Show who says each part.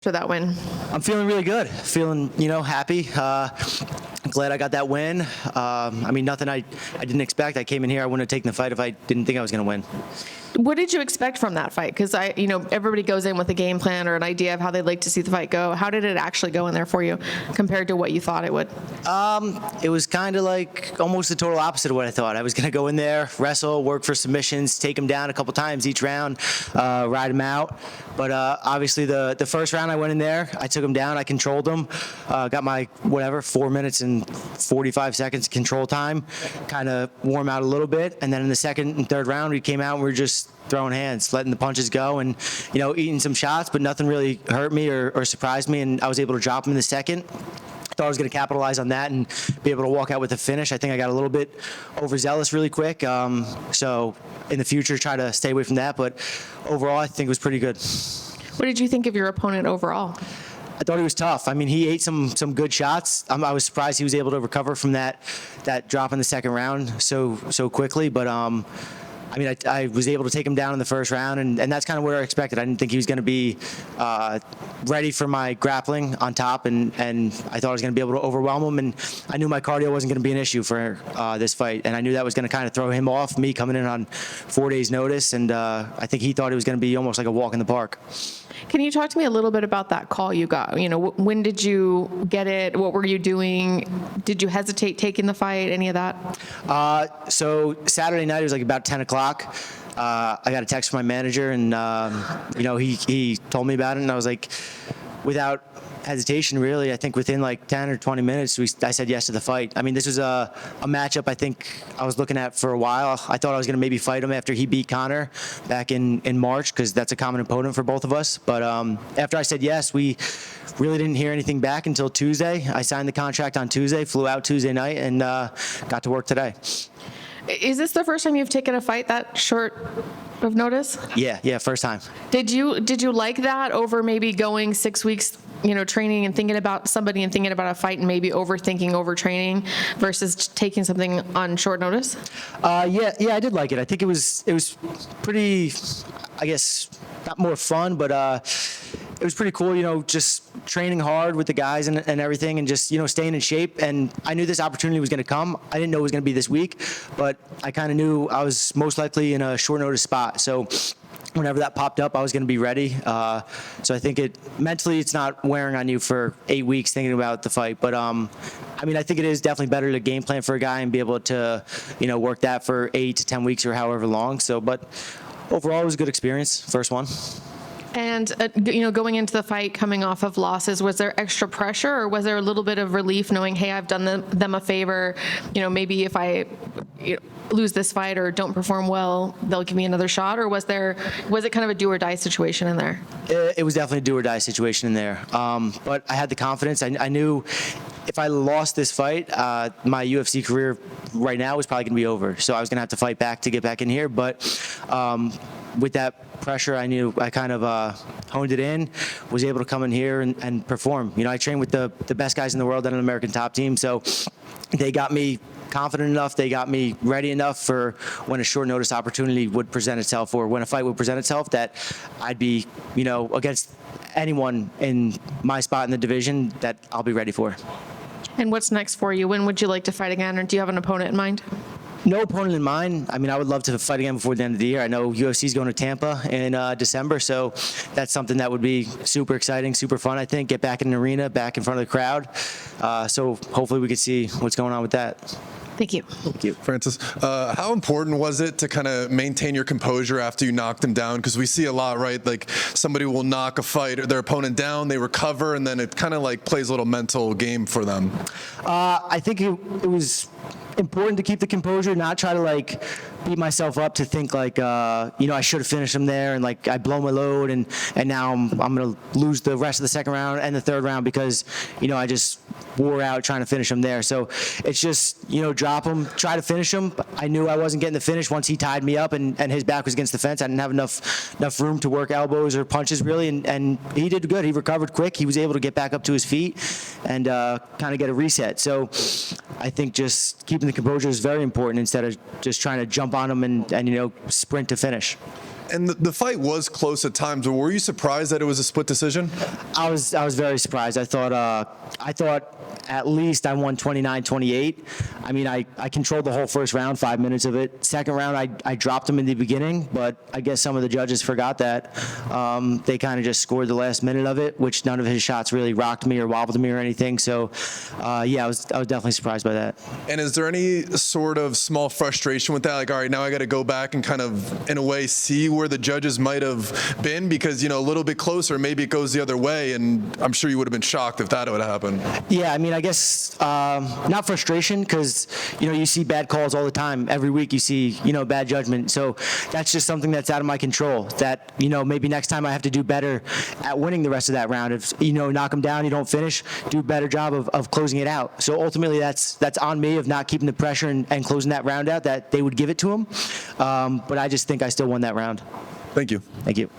Speaker 1: after that win?
Speaker 2: I'm feeling really good. Feeling, happy. Glad I got that win. Nothing I didn't expect. I came in here, I wouldn't have taken the fight if I didn't think I was going to win.
Speaker 1: What did you expect from that fight? Because everybody goes in with a game plan or an idea of how they'd like to see the fight go. How did it actually go in there for you compared to what you thought it would?
Speaker 2: It was kind of like almost the total opposite of what I thought. I was going to go in there, wrestle, work for submissions, take him down a couple times each round, ride him out. But obviously the first round I went in there, I took him down, I controlled him, got my 4 minutes and 45 seconds control time, kind of warm out a little bit. And then in the second and third round, we came out and we were just throwing hands, letting the punches go and, eating some shots, but nothing really hurt me or surprised me. And I was able to drop him in the second. I thought I was going to capitalize on that and be able to walk out with a finish. I think I got a little bit overzealous really quick. So in the future, try to stay away from that. But overall, I think it was pretty good.
Speaker 1: What did you think of your opponent overall?
Speaker 2: I thought he was tough. He ate some good shots. I was surprised he was able to recover from that drop in the second round so quickly. But I was able to take him down in the first round, and that's kind of what I expected. I didn't think he was going to be ready for my grappling on top, and I thought I was going to be able to overwhelm him, and I knew my cardio wasn't going to be an issue for this fight, and I knew that was going to kind of throw him off, me coming in on 4 days' notice, and I think he thought it was going to be almost like a walk in the park.
Speaker 1: Can you talk to me a little bit about that call you got? When did you get it? What were you doing? Did you hesitate taking the fight? Any of that?
Speaker 2: So Saturday night, it was like about 10 o'clock. I got a text from my manager, and he told me about it, and I was like, without hesitation, really, I think within like 10 or 20 minutes, I said yes to the fight. This was a matchup I think I was looking at for a while. I thought I was going to maybe fight him after he beat Connor back in March, because that's a common opponent for both of us. But after I said yes, we really didn't hear anything back until Tuesday. I signed the contract on Tuesday, flew out Tuesday night, and got to work today.
Speaker 1: Is this the first time you've taken a fight that short of notice?
Speaker 2: Yeah, first time.
Speaker 1: Did you like that over maybe going 6 weeks, training and thinking about somebody and thinking about a fight and maybe overthinking, overtraining versus taking something on short notice?
Speaker 2: Yeah, I did like it. I think it was pretty, I guess, not more fun, but it was pretty cool, just training hard with the guys and everything, and just, staying in shape. And I knew this opportunity was going to come. I didn't know it was going to be this week, but I kind of knew I was most likely in a short notice spot. So whenever that popped up, I was going to be ready. So I think mentally it's not wearing on you for 8 weeks thinking about the fight. But I think it is definitely better to game plan for a guy and be able to, work that for 8 to 10 weeks or however long. So, but overall, it was a good experience. First one.
Speaker 1: And, going into the fight, coming off of losses, was there extra pressure, or was there a little bit of relief knowing, hey, I've done them a favor, maybe if I lose this fight or don't perform well, they'll give me another shot? Or was it kind of a do or die situation in there?
Speaker 2: It was definitely a do or die situation in there. But I had the confidence. I knew if I lost this fight, my UFC career right now was probably going to be over. So I was going to have to fight back to get back in here. But with that pressure, I knew I kind of honed it in, was able to come in here and perform. I trained with the best guys in the world at an American top team, so they got me confident enough, they got me ready enough for when a short notice opportunity would present itself, or when a fight would present itself, that I'd be, against anyone in my spot in the division, that I'll be ready for.
Speaker 1: And what's next for you? When would you like to fight again, or do you have an opponent in mind?
Speaker 2: No opponent in mind. I would love to fight again before the end of the year. I know UFC is going to Tampa in December, so that's something that would be super exciting, super fun, I think. Get back in an arena, back in front of the crowd. So hopefully we could see what's going on with that.
Speaker 1: Thank you.
Speaker 2: Thank you.
Speaker 3: Francis, how important was it to kind of maintain your composure after you knocked him down? Because we see a lot, right? Like somebody will knock a fight or their opponent down, they recover, and then it kind of like plays a little mental game for them.
Speaker 2: I think it was important to keep the composure, not try to like beat myself up to think like I should have finished him there, and like I blow my load, and now I'm gonna lose the rest of the second round and the third round because I just wore out trying to finish him there. So it's just drop him, try to finish him. I knew I wasn't getting the finish once he tied me up and his back was against the fence. I didn't have enough room to work elbows or punches really, and he did good. He recovered quick. He was able to get back up to his feet and kind of get a reset. So I think just keeping the composure is very important instead of just trying to jump on him and sprint to finish.
Speaker 3: And the fight was close at times, but were you surprised that it was a split decision?
Speaker 2: I was very surprised. I thought at least I won 29-28. I mean, I controlled the whole first round, 5 minutes of it. Second round, I dropped him in the beginning, but I guess some of the judges forgot that. They kind of just scored the last minute of it, which none of his shots really rocked me or wobbled me or anything. So, yeah, I was definitely surprised by that.
Speaker 3: And is there any sort of small frustration with that? Like, all right, now I got to go back and kind of, in a way, see where the judges might have been because, a little bit closer, maybe it goes the other way. And I'm sure you would have been shocked if that would happen.
Speaker 2: Yeah, I mean, I guess not frustration because, you see bad calls all the time. Every week you see, bad judgment. So that's just something that's out of my control that, maybe next time I have to do better at winning the rest of that round. If, knock them down, you don't finish, do a better job of closing it out. So ultimately that's on me of not keeping the pressure and closing that round out that they would give it to him. But I just think I still won that round.
Speaker 3: Thank you.
Speaker 2: Thank you.